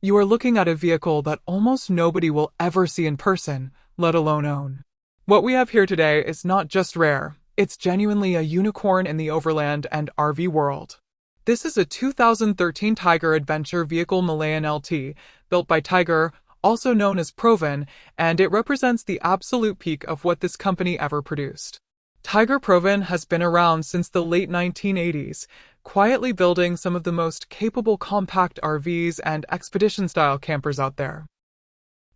You are looking at a vehicle that almost nobody will ever see in person, let alone own. What we have here today is not just rare, it's genuinely a unicorn in the overland and RV world. This is a 2013 Tiger Adventure Vehicle Malayan LT, built by Tiger, also known as Provan, and it represents the absolute peak of what this company ever produced. Tiger Provan has been around since the late 1980s, quietly building some of the most capable compact RVs and expedition-style campers out there.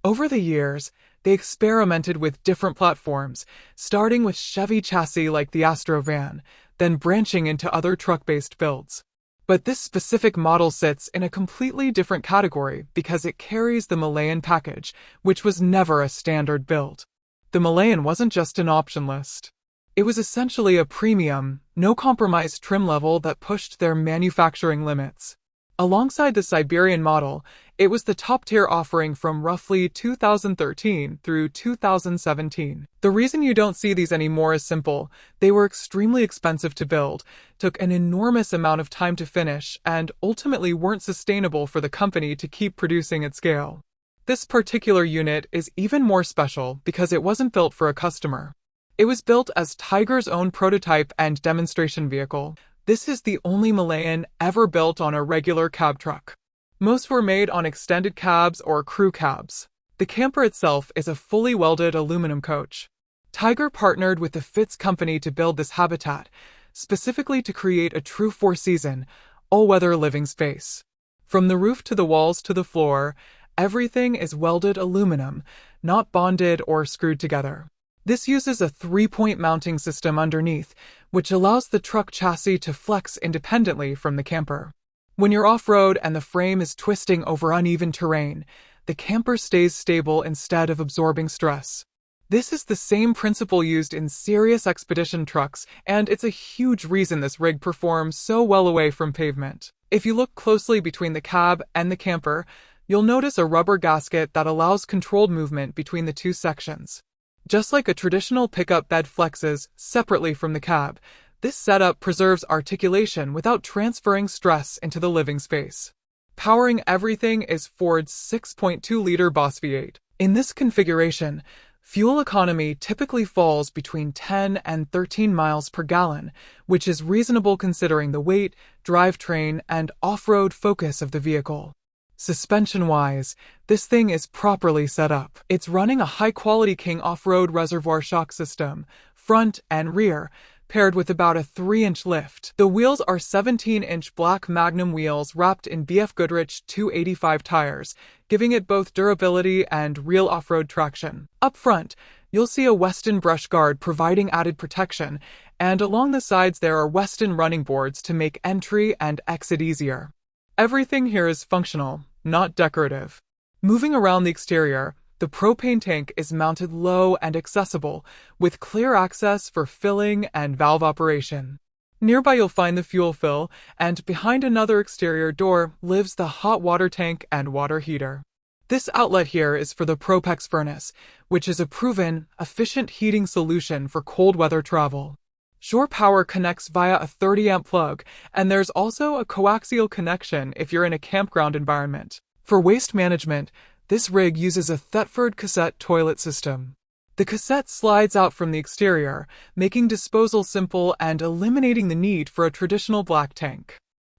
Over the years, they experimented with different platforms, starting with Chevy chassis like the Astro van, then branching into other truck-based builds. But this specific model sits in a completely different category because it carries the Malayan package, which was never a standard build. The Malayan wasn't just an option list. It was essentially a premium, no-compromise trim level that pushed their manufacturing limits. Alongside the Siberian model, it was the top-tier offering from roughly 2013 through 2017. The reason you don't see these anymore is simple. They were extremely expensive to build, took an enormous amount of time to finish, and ultimately weren't sustainable for the company to keep producing at scale. This particular unit is even more special because it wasn't built for a customer. It was built as Tiger's own prototype and demonstration vehicle. This is the only Malayan ever built on a regular cab truck. Most were made on extended cabs or crew cabs. The camper itself is a fully welded aluminum coach. Tiger partnered with the Fitz company to build this habitat, specifically to create a true four-season, all-weather living space. From the roof to the walls to the floor, everything is welded aluminum, not bonded or screwed together. This uses a three-point mounting system underneath, which allows the truck chassis to flex independently from the camper. When you're off-road and the frame is twisting over uneven terrain, the camper stays stable instead of absorbing stress. This is the same principle used in serious expedition trucks, and it's a huge reason this rig performs so well away from pavement. If you look closely between the cab and the camper, you'll notice a rubber gasket that allows controlled movement between the two sections. Just like a traditional pickup bed flexes separately from the cab, this setup preserves articulation without transferring stress into the living space. Powering everything is Ford's 6.2-liter Boss V8. In this configuration, fuel economy typically falls between 10 and 13 miles per gallon, which is reasonable considering the weight, drivetrain, and off-road focus of the vehicle. Suspension-wise, this thing is properly set up. It's running a high-quality King off-road reservoir shock system, front and rear, paired with about a 3-inch lift. The wheels are 17-inch black Magnum wheels wrapped in BF Goodrich 285 tires, giving it both durability and real off-road traction. Up front, you'll see a Weston brush guard providing added protection, and along the sides there are Weston running boards to make entry and exit easier. Everything here is functional, not decorative. Moving around the exterior, the propane tank is mounted low and accessible, with clear access for filling and valve operation. Nearby you'll find the fuel fill, and behind another exterior door lives the hot water tank and water heater. This outlet here is for the Propex furnace, which is a proven, efficient heating solution for cold weather travel. Shore power connects via a 30-amp plug, and there's also a coaxial connection if you're in a campground environment. For waste management, this rig uses a Thetford cassette toilet system. The cassette slides out from the exterior, making disposal simple and eliminating the need for a traditional black tank.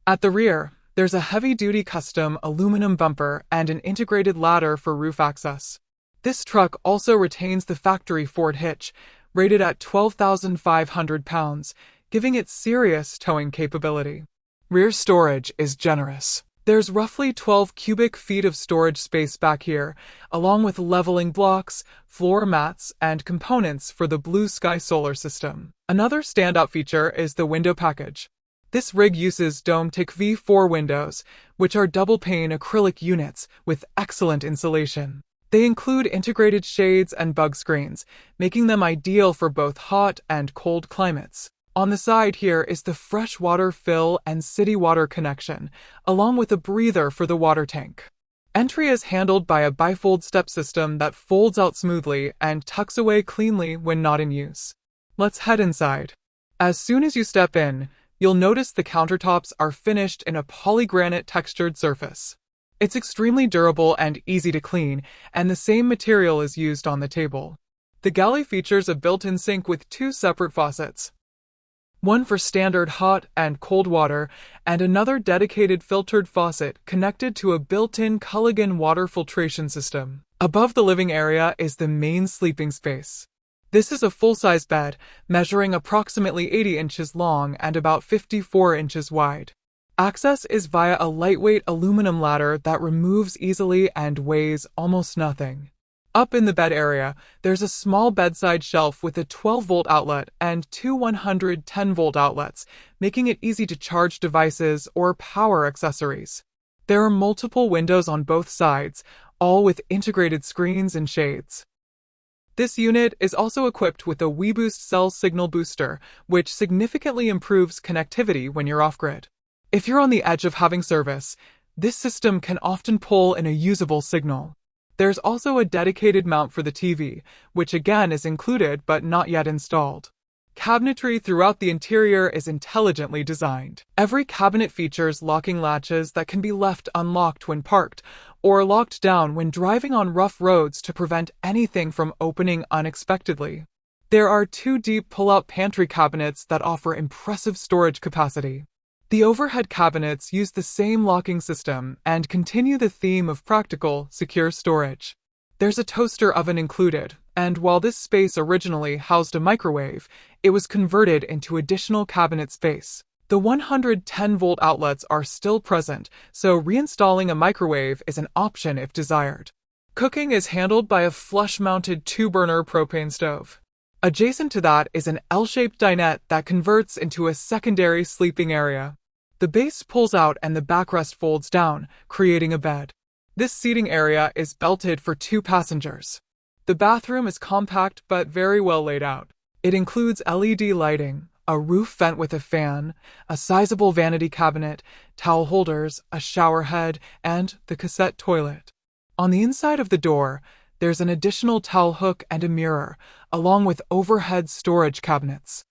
At the rear, there's a heavy-duty custom aluminum bumper and an integrated ladder for roof access. This truck also retains the factory Ford hitch, rated at 12,500 pounds, giving it serious towing capability. Rear storage is generous. There's roughly 12 cubic feet of storage space back here, along with leveling blocks, floor mats, and components for the Blue Sky solar system. Another standout feature is the window package. This rig uses Dometic V4 windows, which are double-pane acrylic units with excellent insulation. They include integrated shades and bug screens, making them ideal for both hot and cold climates. On the side here is the fresh water fill and city water connection, along with a breather for the water tank. Entry is handled by a bifold step system that folds out smoothly and tucks away cleanly when not in use. Let's head inside. As soon as you step in, you'll notice the countertops are finished in a polygranite textured surface. It's extremely durable and easy to clean, and the same material is used on the table. The galley features a built-in sink with two separate faucets, one for standard hot and cold water, and another dedicated filtered faucet connected to a built-in Culligan water filtration system. Above the living area is the main sleeping space. This is a full-size bed, measuring approximately 80 inches long and about 54 inches wide. Access is via a lightweight aluminum ladder that removes easily and weighs almost nothing. Up in the bed area, there's a small bedside shelf with a 12-volt outlet and two 110-volt outlets, making it easy to charge devices or power accessories. There are multiple windows on both sides, all with integrated screens and shades. This unit is also equipped with a WeBoost cell signal booster, which significantly improves connectivity when you're off-grid. If you're on the edge of having service, this system can often pull in a usable signal. There's also a dedicated mount for the TV, which again is included but not yet installed. Cabinetry throughout the interior is intelligently designed. Every cabinet features locking latches that can be left unlocked when parked, or locked down when driving on rough roads to prevent anything from opening unexpectedly. There are two deep pull-out pantry cabinets that offer impressive storage capacity. The overhead cabinets use the same locking system and continue the theme of practical, secure storage. There's a toaster oven included, and while this space originally housed a microwave, it was converted into additional cabinet space. The 110-volt outlets are still present, so reinstalling a microwave is an option if desired. Cooking is handled by a flush-mounted 2-burner propane stove. Adjacent to that is an L-shaped dinette that converts into a secondary sleeping area. The base pulls out and the backrest folds down, creating a bed. This seating area is belted for 2 passengers. The bathroom is compact but very well laid out. It includes LED lighting, a roof vent with a fan, a sizable vanity cabinet, towel holders, a shower head, and the cassette toilet. On the inside of the door, there's an additional towel hook and a mirror, along with overhead storage cabinets.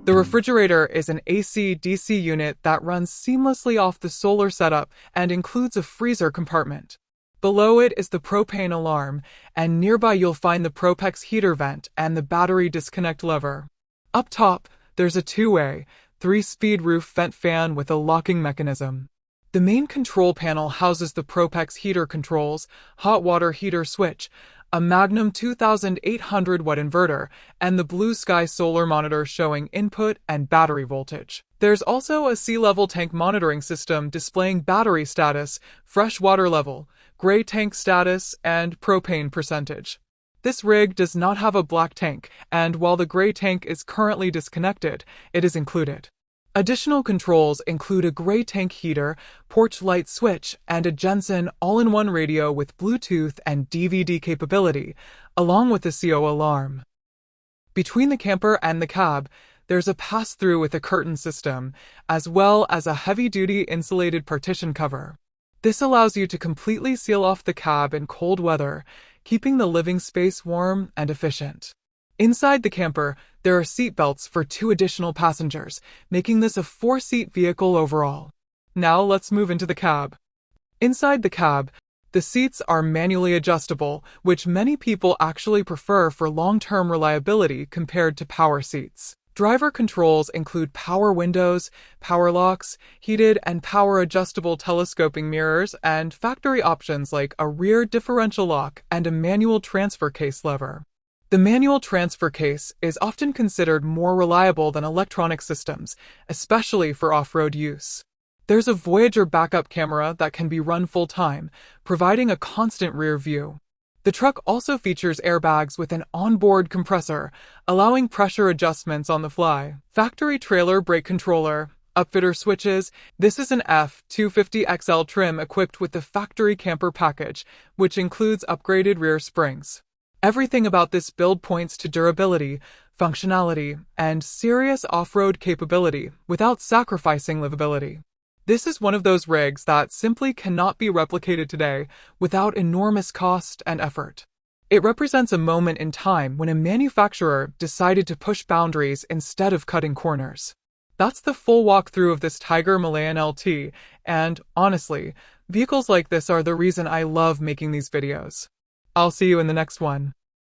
The refrigerator is an AC/DC unit that runs seamlessly off the solar setup and includes a freezer compartment. Below it is the propane alarm, and nearby you'll find the Propex heater vent and the battery disconnect lever. Up top, there's a 2-way, 3-speed roof vent fan with a locking mechanism. The main control panel houses the Propex heater controls, hot water heater switch, a Magnum 2800-watt inverter, and the blue sky solar monitor showing input and battery voltage. There's also a sea level tank monitoring system displaying battery status, fresh water level, gray tank status, and propane percentage. This rig does not have a black tank, and while the gray tank is currently disconnected, it is included. Additional controls include a gray tank heater, porch light switch, and a Jensen all-in-one radio with Bluetooth and DVD capability, along with a CO alarm. Between the camper and the cab, there's a pass-through with a curtain system, as well as a heavy-duty insulated partition cover. This allows you to completely seal off the cab in cold weather, keeping the living space warm and efficient. Inside the camper, there are seat belts for 2 additional passengers, making this a 4-seat vehicle overall. Now let's move into the cab. Inside the cab, the seats are manually adjustable, which many people actually prefer for long-term reliability compared to power seats. Driver controls include power windows, power locks, heated and power-adjustable telescoping mirrors, and factory options like a rear differential lock and a manual transfer case lever. The manual transfer case is often considered more reliable than electronic systems, especially for off-road use. There's a Voyager backup camera that can be run full-time, providing a constant rear view. The truck also features airbags with an onboard compressor, allowing pressure adjustments on the fly. Factory trailer brake controller, upfitter switches. This is an F250XL trim equipped with the factory camper package, which includes upgraded rear springs. Everything about this build points to durability, functionality, and serious off-road capability without sacrificing livability. This is one of those rigs that simply cannot be replicated today without enormous cost and effort. It represents a moment in time when a manufacturer decided to push boundaries instead of cutting corners. That's the full walkthrough of this Tiger Malayan LT, and honestly, vehicles like this are the reason I love making these videos. I'll see you in the next one.